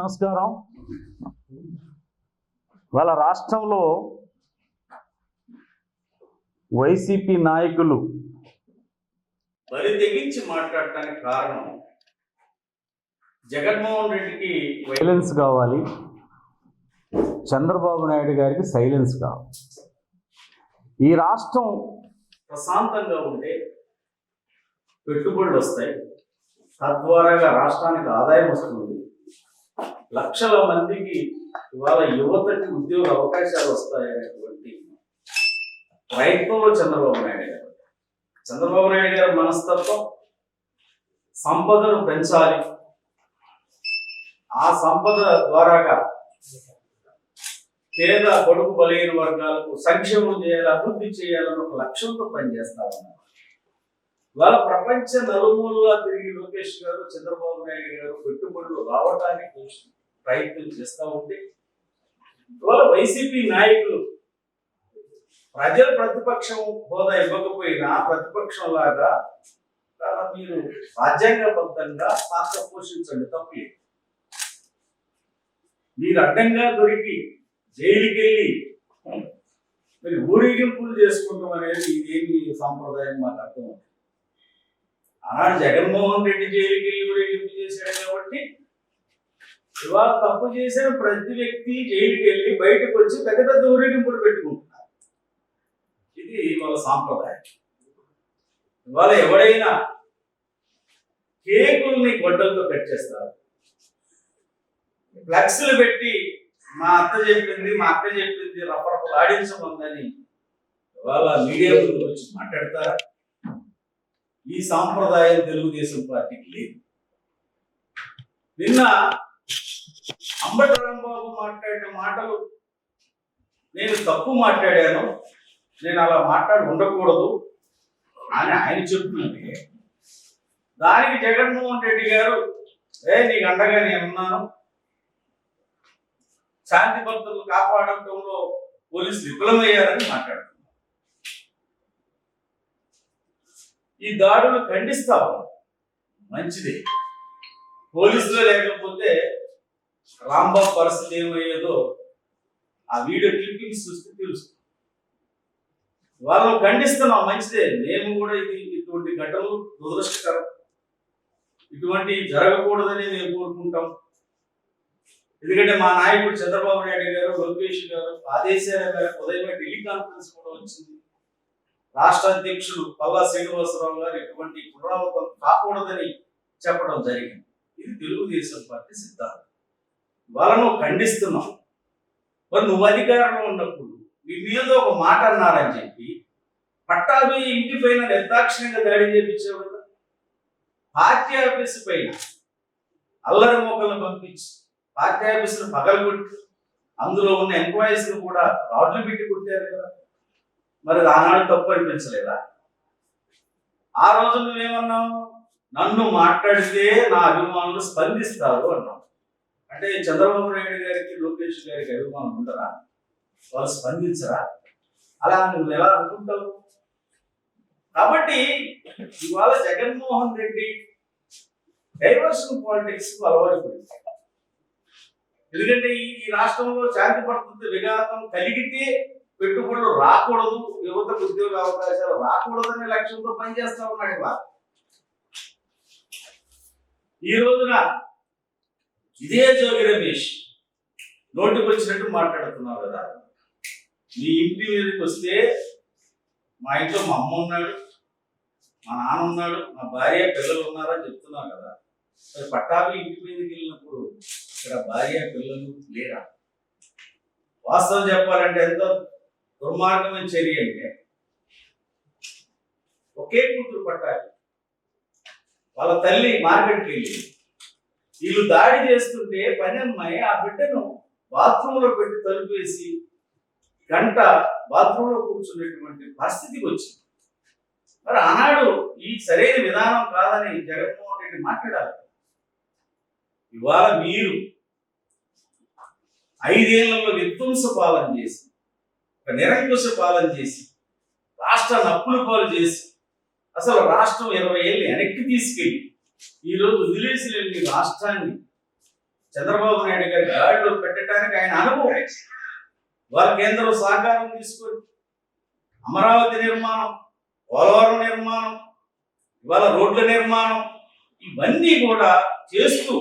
నమస్కారం. వాళ్ళ రాష్ట్రంలో వైసీపీ నాయకులు బరి తెగించి మాట్లాడటానికి కారణం జగన్మోహన్ రెడ్డికి వైలెన్స్ కావాలి, చంద్రబాబు నాయుడు గారికి సైలెన్స్ కావాలి. ఈ రాష్ట్రం ప్రశాంతంగా ఉంటే పెట్టుబడులు వస్తాయి, తద్వారాగా రాష్ట్రానికి ఆదాయం వస్తుంది, లక్షల మందికి ఇవాళ యువతకి ఉద్యోగ అవకాశాలు వస్తాయనేటువంటి ప్రయత్నంలో చంద్రబాబు నాయుడు గారి మనస్తత్వం సంపదను పెంచాలి, ఆ సంపద ద్వారాగా పేద పొడుగు బలైన వర్గాలకు సంక్షేమం చేయాలి, అభివృద్ధి చేయాలని ఒక లక్ష్యంతో పనిచేస్తా ఉన్నారు. ఇవాళ ప్రపంచ నలుమూలలా తిరిగి లోకేష్ గారు, చంద్రబాబు నాయుడు గారు పెట్టుబడులు రావడానికి ప్రయత్నం చేస్తూ ఉంటే ఇవాళ వైసీపీ నాయకులు ప్రజల ప్రతిపక్షం హోదా ఇవ్వకపోయినా ప్రతిపక్షం లాగా మీరు రాజ్యాంగబద్ధంగా పాత్ర పోషించండి, తప్పలేదు. మీరు అడ్డంగా దొరికి జైలుకి వెళ్ళి మీరు ఊరేగింపులు చేసుకుంటాం అనేది ఇదేమి సాంప్రదాయం మాకు అర్థం అవుతుంది. ఆనాడు జగన్మోహన్ రెడ్డి జైలుకి వెళ్ళి ఊరేగింపు చేశాడు కాబట్టి ఇవాళ తప్పు చేసిన ప్రతి వ్యక్తి జైలుకి వెళ్ళి బయటకు వచ్చి పెద్ద పెద్ద ఊరేగింపులు పెట్టుకుంటున్నారు. ఇది వాళ్ళ సాంప్రదాయం. ఇవాళ ఎవడైనా కేకుల్ని గొడ్డలతో కట్ చేస్తారు, ఫ్లెక్స్లు పెట్టి మా అక్క చెప్పింది రప్పరప్పలు ఆడించమందని ఇవాళ మీడియా ముందుకు వచ్చి మాట్లాడతారా? ఈ సాంప్రదాయం తెలుగుదేశం పార్టీకి లేదు. నిన్న అంబటి రాంబాబు మాట్లాడిన మాటలు నేను తప్పు మాట్లాడాను, నేను అలా మాట్లాడి ఉండకూడదు అని ఆయన చెప్తుంటే దానికి జగన్మోహన్ రెడ్డి గారు నీకు అండగా నేనున్నాను, శాంతి భద్రతలు కాపాడటంలో పోలీసులు విఫలమయ్యారని మాట్లాడుతున్నారు. ఈ దాడులు ఖండిస్తాము, మంచిదే. పోలీసులు లేకపోతే రాంబాబు పరిస్థితి ఏమయ్యేదో ఆ వీడియో క్లిప్పింగ్స్ చూస్తే తెలుస్తుంది. వాళ్ళు ఖండిస్తున్నాం, మంచిదే. మేము కూడా ఇటువంటి ఘటనలు దురదృష్టకరం, ఇటువంటి జరగకూడదని మేము కోరుకుంటాం. ఎందుకంటే మా నాయకుడు చంద్రబాబు నాయుడు గారు, లోకేష్ గారు ఆదేశాల మేరకు ఉదయమే టెలికాన్ఫరెన్స్ కూడా వచ్చింది. రాష్ట్ర అధ్యక్షుడు పల్లా శ్రీనివాసరావు గారు ఇటువంటి పునరావృతం కాకూడదని చెప్పడం జరిగింది. ఇది తెలుగుదేశం పార్టీ సిద్ధాంతం. వాళ్ళను ఖండిస్తున్నాం. మరి నువ్వు అధికారంలో ఉన్నప్పుడు మీ మీద ఒక మాట అన్నారని చెప్పి పట్టాభి ఇంటి పైన నిర్దాక్షిణ్యంగా దాడి చేయించావు కదా. పార్టీ ఆఫీసు పైన అల్లరి మోకలను పంపించి పార్టీ ఆఫీసును పగలగొట్టి అందులో ఉన్న ఎంప్లాయీస్ కూడా రాడ్లు పెట్టి కొట్టారు కదా. మరి ఆనాడు తప్పు అనిపించలేదా? ఆ రోజు నువ్వేమన్నావు? నన్ను మాట్లాడితే నా అభిమానులు స్పందిస్తారు అన్నావు. అంటే చంద్రబాబు నాయుడు గారికి, లోకేష్ గారికి అభిమానులు ఉండరా? వాళ్ళు స్పందించరా? అలా నువ్వు ఎలా అనుకుంటావు? కాబట్టి ఇవాళ జగన్మోహన్ రెడ్డి డైవర్షన్ పాలిటిక్స్ అలవాటు పడింది. ఎందుకంటే ఈ రాష్ట్రంలో శాంతి భద్రత విఘాతం కలిగితే పెట్టుబడులు రాకూడదు, యువతకు ఉద్యోగ అవకాశాలు రాకూడదనే లక్ష్యంతో పనిచేస్తా ఉన్నాడు. ఇవాళ ఈ రోజున ఇదే జోగి రమేష్ నోటికి వచ్చినట్టు మాట్లాడుతున్నావు కదా. మీ ఇంటి మీదకి వస్తే మా ఇంట్లో మా అమ్మ ఉన్నాడు, మా నాన్న ఉన్నాడు, మా భార్య పిల్లలు ఉన్నారని చెప్తున్నావు కదా. మరి పట్టాభి ఇంటి మీదకి వెళ్ళినప్పుడు ఇక్కడ భార్య పిల్లలు లేరా? వాస్తవం చెప్పాలంటే ఎంతో దుర్మార్గమైన చర్య. అంటే ఒకే కూతురు పట్టాభి, వాళ్ళ తల్లి మార్కెట్కి వెళ్ళి వీళ్ళు దాడి చేస్తుంటే పని అమ్మాయి ఆ బిడ్డను బాత్రూంలో పెట్టి తలుపు వేసి గంట బాత్రూంలో కూర్చునేటువంటి పరిస్థితికి వచ్చింది. మరి ఆనాడు ఈ సరైన విధానం కాదని జగన్మోహన్ రెడ్డి మాట్లాడాలి. ఇవాళ మీరు 5 ఏళ్లలో విధ్వంస పాలన చేసి, ఒక నిరంకుశ పాలన చేసి, రాష్ట్ర నప్పులు పాలు చేసి, అసలు రాష్ట్రం 20 ఏళ్ళు వెనక్కి తీసుకెళ్ళి ఈరోజు వదిలేసి రాష్ట్రాన్ని చంద్రబాబు నాయుడు గారి గాడిలో పెట్టడానికి ఆయన అనుభవం. వాళ్ళ కేంద్రం సహకారం తీసుకొని అమరావతి నిర్మాణం, పోలవరం నిర్మాణం, ఇవాళ రోడ్ల నిర్మాణం, ఇవన్నీ కూడా చేస్తూ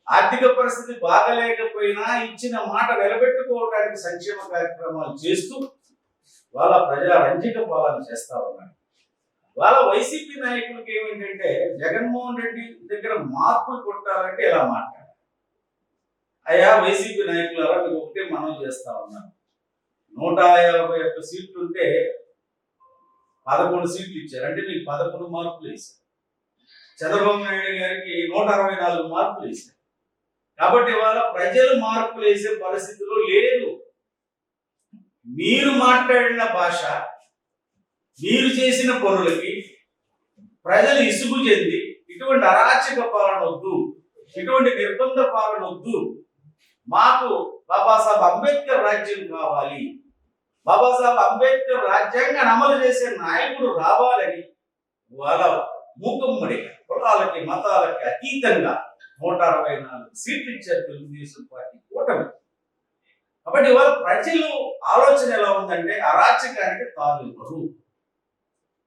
ఆర్థిక పరిస్థితి బాగలేకపోయినా ఇచ్చిన మాట నిలబెట్టుకోవడానికి సంక్షేమ కార్యక్రమాలు చేస్తూ వాళ్ళ ప్రజా రంజిక పాలన చేస్తా ఉన్నారు. వాళ్ళ వైసీపీ నాయకులకి ఏమిటంటే జగన్మోహన్ రెడ్డి దగ్గర మార్పులు కొట్టాలంటే ఇలా మాట్లాడారు. అయ్యా వైసీపీ నాయకులారా, మీకు ఒకటే మనం చేస్తా ఉన్నాను. 151 సీట్లు ఉంటే 11 సీట్లు ఇచ్చారు, అంటే మీకు 11 మార్కులు వేశారు. చంద్రబాబు నాయుడు గారికి 164 మార్కులు వేశారు. కాబట్టి ఇవాళ ప్రజలు మార్కులు వేసే పరిస్థితిలో లేదు. మీరు మాట్లాడిన భాష, మీరు చేసిన పనులకి ప్రజలు ఇసుగు చెంది ఇటువంటి అరాచక పాలన వద్దు, ఇటువంటి నిర్బంధ పాలన వద్దు, మాకు బాబాసాహెబ్ అంబేద్కర్ రాజ్యం కావాలి, బాబాసాహెబ్ అంబేద్కర్ రాజ్యాంగాన్ని అమలు చేసే నాయకుడు రావాలని వాళ్ళ మూకమ్మడిగా కులాలకి మతాలకి అతీతంగా 164 సీట్లు ఇచ్చారు తెలుగుదేశం పార్టీ కూటమి. కాబట్టి ఇవాళ ప్రజలు ఆలోచన ఎలా ఉందంటే అరాచకానికి తావివ్వరు.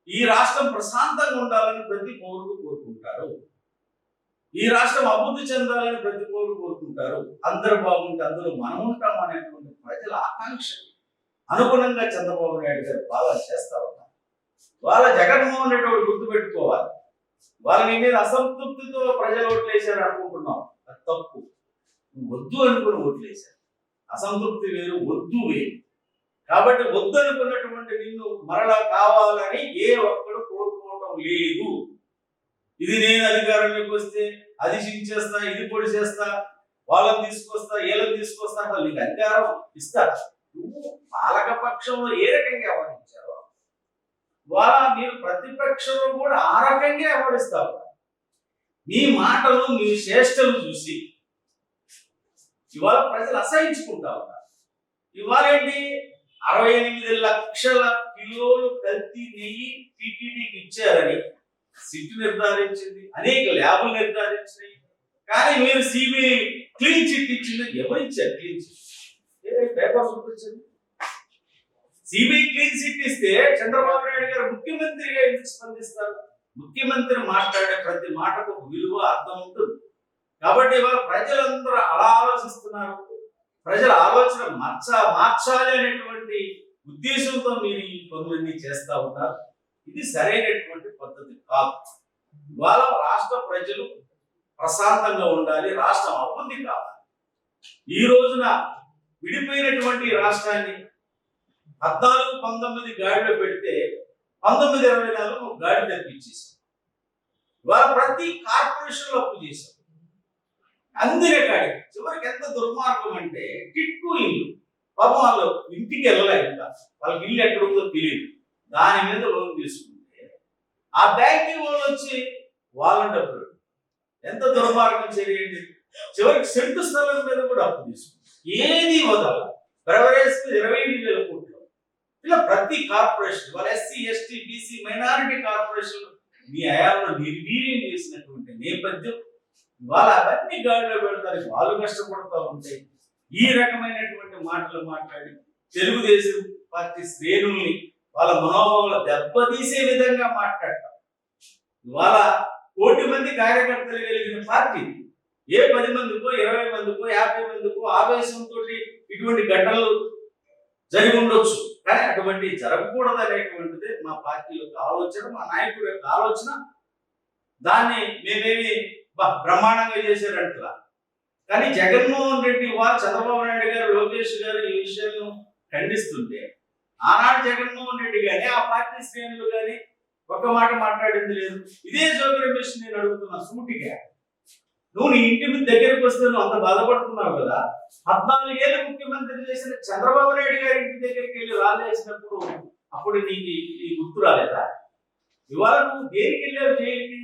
ఈ రాష్ట్రం ప్రశాంతంగా ఉండాలని ప్రతి పౌరుడు కోరుకుంటారు. ఈ రాష్ట్రం అభివృద్ధి చెందాలని ప్రతి పౌరుడు కోరుకుంటారు. అందరూ బాగుంటే అందరూ మనం ఉంటాం అనేటువంటి ప్రజల ఆకాంక్ష అనుగుణంగా చంద్రబాబు నాయుడు గారు పాలన చేస్తా ఉన్నారు. వాళ్ళ జగన్మోహన్ రెడ్డి ఒకటి గుర్తుపెట్టుకోవాలి. వాళ్ళని మీద అసంతృప్తితో ప్రజలు ఓట్లేశారు అనుకుంటున్నాం, అది తప్పు. వద్దు అనుకుని ఓట్లేశారు. అసంతృప్తి వేరు, వద్దు వేరు. కాబట్టి వద్దు అనుకున్నటువంటి నిన్ను మరలా కావాలని ఏ ఒక్కడు కోరుకోవడం లేదు. ఇది నేను అధికారంలోకి వస్తే అది చించేస్తా, ఇది పొడి చేస్తా, వాళ్ళని తీసుకొస్తా, వీళ్ళని తీసుకొస్తా, అసలు నీకు అధికారం ఇస్తా. నువ్వు పాలక పక్షంలో ఏ రకంగా వ్యవహరించారో వాళ్ళ మీరు ప్రతిపక్షంలో కూడా ఆ రకంగా వ్యవహరిస్తారు. మీ మాటలు, మీ చేష్టలు చూసి ఇవాళ ప్రజలు అసహించుకుంటా ఉన్నారు. ఇవాళ ఏంటి, 68 లక్షల కిలోలు కల్తీ నెయ్యి టీటీడీకి ఇచ్చారని సిట్ నిర్ధారించింది, అనేక ల్యాబులు నిర్ధారించినాయి. కానీ మీరు సిబిఐ క్లీన్ చిట్ ఇచ్చింది. ఎవరు ఇచ్చారు క్లీన్ చిట్? పేపర్ చూపించండి. సిబిఐ క్లీన్ చిట్ ఇస్తే చంద్రబాబు నాయుడు గారు ముఖ్యమంత్రిగా ఎందుకు స్పందిస్తారు? ముఖ్యమంత్రి మాట్లాడే ప్రతి మాటకు ఒక విలువ, అర్థం ఉంటుంది. కాబట్టి ఇవాళ ప్రజలందరూ అలా ఆలోచిస్తున్నారు. ప్రజల ఆలోచన మార్చాలి అనేటువంటి ఉద్దేశంతో మీరు ఈ పనులన్నీ చేస్తా ఉన్నారు. ఇది సరైనటువంటి పద్ధతి కాదు. ఇవాళ రాష్ట్ర ప్రజలు ప్రశాంతంగా ఉండాలి, రాష్ట్రం అభివృద్ధి కావాలి. ఈ రోజున విడిపోయినటువంటి రాష్ట్రాన్ని 14-19 గాడిలో పెడితే 19-24 గాడి తప్పించేసాం. ఇవాళ ప్రతి కార్పొరేషన్లో అప్పు చేశాం. అందిన గాడి చివరికి ఎంత దుర్మార్గం అంటే టిట్కు ఇల్లు. పాపం వాళ్ళు ఇంటికి వెళ్ళలేదు, ఇంకా వాళ్ళకి ఇల్లు ఎక్కడ ఉందో తెలియదు. దాని మీద లోన్ తీసుకుంటే ఆ బ్యాంకింగ్ వాళ్ళు వచ్చి వాళ్ళని డబ్బులు, ఎంత దుర్మార్గం చేయండి. చివరికి సెంటు స్థలం మీద కూడా అప్పు తీసుకుంటారు. ఏది వదల ప్రెవరేజ్ 25,000 కోట్లు. ఇలా ప్రతి కార్పొరేషన్ వాళ్ళ SC, ST, BC, minority corporation మీ హయాంలో నిర్వీర్యం చేసినటువంటి నేపథ్యం. వాళ్ళ అవన్నీ గాడిలో పెడతారు, వాళ్ళు కష్టపడుతూ ఉంటాయి. ఈ రకమైనటువంటి మాటలు మాట్లాడి తెలుగుదేశం పార్టీ శ్రేణుల్ని వాళ్ళ మనోభావాలు దెబ్బతీసే విధంగా మాట్లాడతాం. ఇవాళ 1 కోటి మంది కార్యకర్తలు కలిగిన పార్టీ ఏ 10 మందికో 20 మందికో 50 మందికో ఆవేశంతో ఇటువంటి ఘటనలు జరిగి ఉండొచ్చు. కానీ అటువంటి జరగకూడదు అనేటువంటిది మా పార్టీ యొక్క ఆలోచన, మా నాయకుడి యొక్క ఆలోచన. దాన్ని మేమేమి బ్రహ్మాండంగా చేశారంటలా. కానీ జగన్మోహన్ రెడ్డి వారు, చంద్రబాబు నాయుడు గారు, లోకేష్ గారు ఈ విషయాలను ఖండిస్తుంటే ఆనాడు జగన్మోహన్ రెడ్డి కానీ ఆ పార్టీ శ్రేణులు కానీ ఒక్క మాట మాట్లాడింది లేదు. ఇదే జోగి రమేష్ నేను అడుగుతున్నా సూటిగా, నువ్వు నీ ఇంటి మీద దగ్గరికి వస్తే నువ్వు అంత బాధపడుతున్నావు కదా. 14 ఏళ్ళు ముఖ్యమంత్రి చేసిన చంద్రబాబు నాయుడు గారి ఇంటి దగ్గరికి వెళ్ళి రాలేసినప్పుడు అప్పుడు నీకు ఈ గుర్తు రాలేదా? ఇవాళ నువ్వు దేనికి వెళ్ళావు జైలుకి?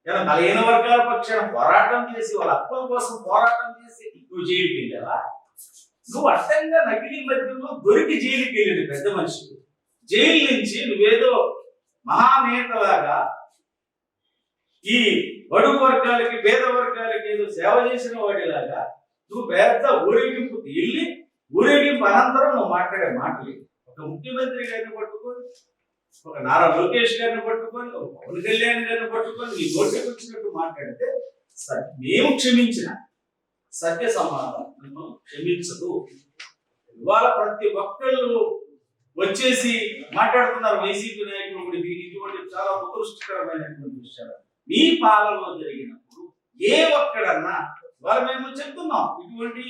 బలహీన వర్గాల పక్షాన పోరాటం చేసి, వాళ్ళ హక్కుల కోసం పోరాటం చేసి నువ్వు జైలుకి వెళ్ళావా? నువ్వు అడ్డంగా నకిలీ మధ్యంలో దొరికి జైలుకి వెళ్ళింది పెద్ద మనిషి. జైలు నుంచి నువ్వేదో మహానేతలాగా ఈ బడుగు వర్గాలకి పేద వర్గాలకి ఏదో సేవ చేసిన వాడిలాగా నువ్వు పెద్ద ఊరేగింపు వెళ్ళి ఊరేగింపు అనంతరం నువ్వు మాట్లాడే మాటలు ఒక ముఖ్యమంత్రి గారిని పట్టుకొని ఒక నారా లోకేష్ గారిని పట్టుకొని ఒక పవన్ కళ్యాణ్ గారిని పట్టుకొని నీ నోటికి వచ్చినట్టు మాట్లాడితే మేము క్షమించిన సత్య సమాధానం మిమ్మల్ని క్షమించదు. ఇవాళ ప్రతి ఒక్కళ్ళు వచ్చేసి మాట్లాడుతున్నారు వైసీపీ నాయకులు కూడా ఇటువంటి చాలా ఉత్కృష్టకరమైనటువంటి విషయాలు మీ పాలనలో జరిగినప్పుడు ఏ ఒక్కడన్నా వాళ్ళు మేము చెప్తున్నాం ఇటువంటి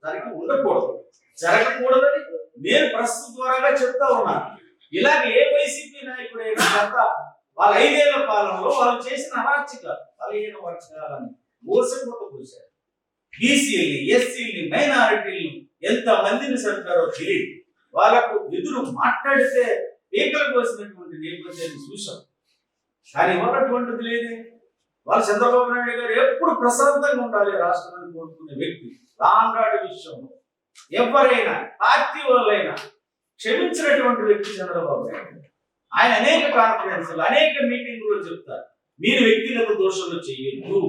జరిగి ఉండకూడదు, జరగకూడదని నేను ప్రస్తుత ద్వారాగా చెప్తా ఉన్నాను. ఇలాగ ఏ వైసీపీ నాయకుడు గత వాళ్ళ 5 ఏళ్ల పాలనలో వాళ్ళు చేసిన అరాచకాలు బలహీన వర్గాలని మోసపోతూ పోసారు. బీసీల్ని, ఎస్సీల్ని, మైనారిటీల్ని ఎంత మందిని చంపారో తెలియదు. వాళ్ళకు ఎదురు మాట్లాడితే పీకలు కోసినటువంటి నేపథ్యాన్ని చూసాం. కానీ ఇవాళ అటువంటిది లేదే. వాళ్ళు చంద్రబాబు నాయుడు గారు ఎప్పుడు ప్రశాంతంగా ఉండాలి రాష్ట్రాన్ని కోరుకునే వ్యక్తి. రాంగాడి విషయంలో ఎవరైనా పార్టీ వాళ్ళైనా క్షమించినటువంటి వ్యక్తి చంద్రబాబు నాయుడు. ఆయన అనేక కాన్ఫరెన్స్లు అనేక మీటింగ్లు చెప్తారు మీరు వ్యక్తిగత దోషాలు చేయొద్దు,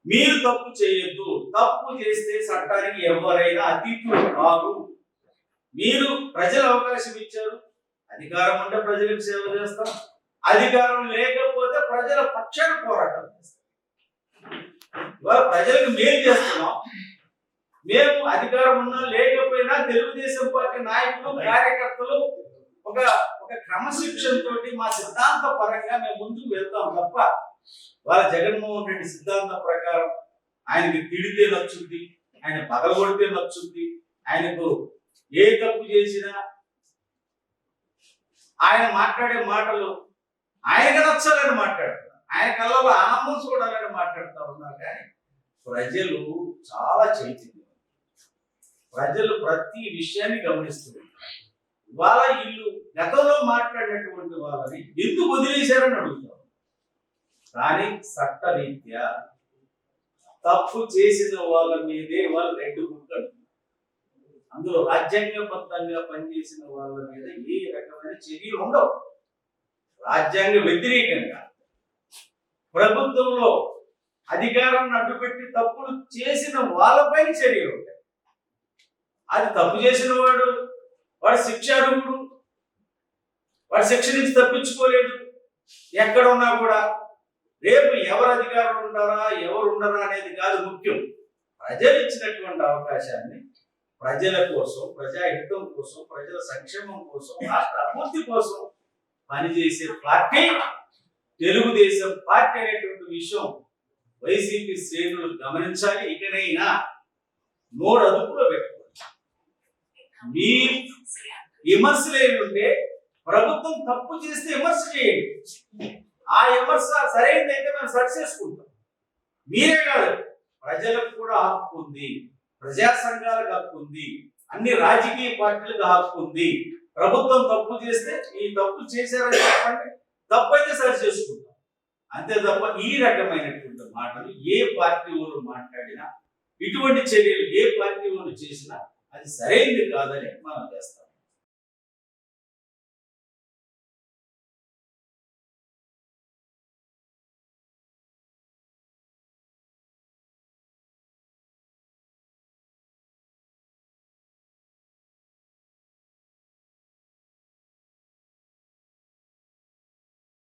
మీరు తప్పు చేయొద్దు, తప్పు చేస్తే చట్టానికి ఎవరైనా అతీతులు కాదు. మీరు ప్రజలు అవకాశం ఇచ్చారు, అధికారం ఉంటే ప్రజలకు సేవ చేస్తాం, అధికారం లేకపోతే ప్రజల పక్షాన పోరాటం చేస్తాం. ఇవాళ ప్రజలకు మేలు చేస్తున్నాం. మేము అధికారం ఉన్నా లేకపోయినా తెలుగుదేశం పార్టీ నాయకులు కార్యకర్తలు ఒక క్రమశిక్షణతో మా సిద్ధాంత పరంగా మేము ముందుకు వెళ్తాం తప్ప వాళ్ళ జగన్మోహన్ రెడ్డి సిద్ధాంత ప్రకారం ఆయనకి తిడితే నచ్చుద్ది, ఆయన పగలగొడితే నచ్చుద్ది, ఆయనకు ఏ తప్పు చేసినా ఆయన మాట్లాడే మాటలు ఆయనకు నచ్చాలని మాట్లాడుతున్నారు, ఆయన కళ్ళలో ఆనందం చూడాలని మాట్లాడుతూ ఉన్నారు. కానీ ప్రజలు చాలా చైతన్యం, ప్రజలు ప్రతి విషయాన్ని గమనిస్తున్నారు. వాళ్ళ ఇల్లు గతంలో మాట్లాడినటువంటి వాళ్ళని ఎందుకు వదిలేశారని అడుగుతారు. కానీ చట్టరీత్యా తప్పు చేసిన వాళ్ళ మీదే వాళ్ళు 2 బుక్కలు, అందులో రాజ్యాంగబద్ధంగా పనిచేసిన వాళ్ళ మీద ఏ రకమైన చర్యలు ఉండవు. రాజ్యాంగ వ్యతిరేకంగా ప్రభుత్వంలో అధికారాన్ని అడ్డుపెట్టి తప్పులు చేసిన వాళ్ళపై చర్యలు ఉంటాయి. అది తప్పు చేసిన వాడు శిక్షార్హుడు, వాడు శిక్ష నుంచి తప్పించుకోలేడు. ఎక్కడ ఉన్నా కూడా రేపు ఎవరు అధికారులు ఉంటారా ఎవరు ఉండరా అనేది కాదు ముఖ్యం. ప్రజలు ఇచ్చినటువంటి అవకాశాన్ని ప్రజల కోసం, ప్రజాహితం కోసం, ప్రజల సంక్షేమం కోసం, రాష్ట్ర అభివృద్ధి కోసం పనిచేసే పార్టీ తెలుగుదేశం పార్టీ అనేటువంటి విషయం వైసీపీ శ్రేణులు గమనించాలి. ఇకనైనా నోరు అదుపులో పెట్టుకోవాలి. మీ విమర్శలు ఏమిటంటే ప్రభుత్వం తప్పు చేస్తే విమర్శ చేయండి, ఆ విమర్శ సరైనదైతే మనం సరి చేసుకుంటాం. మీరే కాదు, ప్రజలకు కూడా హక్కు ఉంది, ప్రజా సంఘాలకు హక్కు ఉంది, అన్ని రాజకీయ పార్టీలకు హక్కు ఉంది. ప్రభుత్వం తప్పు చేస్తే ఈ తప్పు చేశారని చెప్పండి, తప్పు అయితే సరి చేసుకుంటాం. అంతే తప్ప ఈ రకమైనటువంటి మాటలు ఏ పార్టీ వాళ్ళు మాట్లాడినా, ఇటువంటి చర్యలు ఏ పార్టీ వాళ్ళు చేసినా అది సరైనది కాదని మనం చేస్తాం.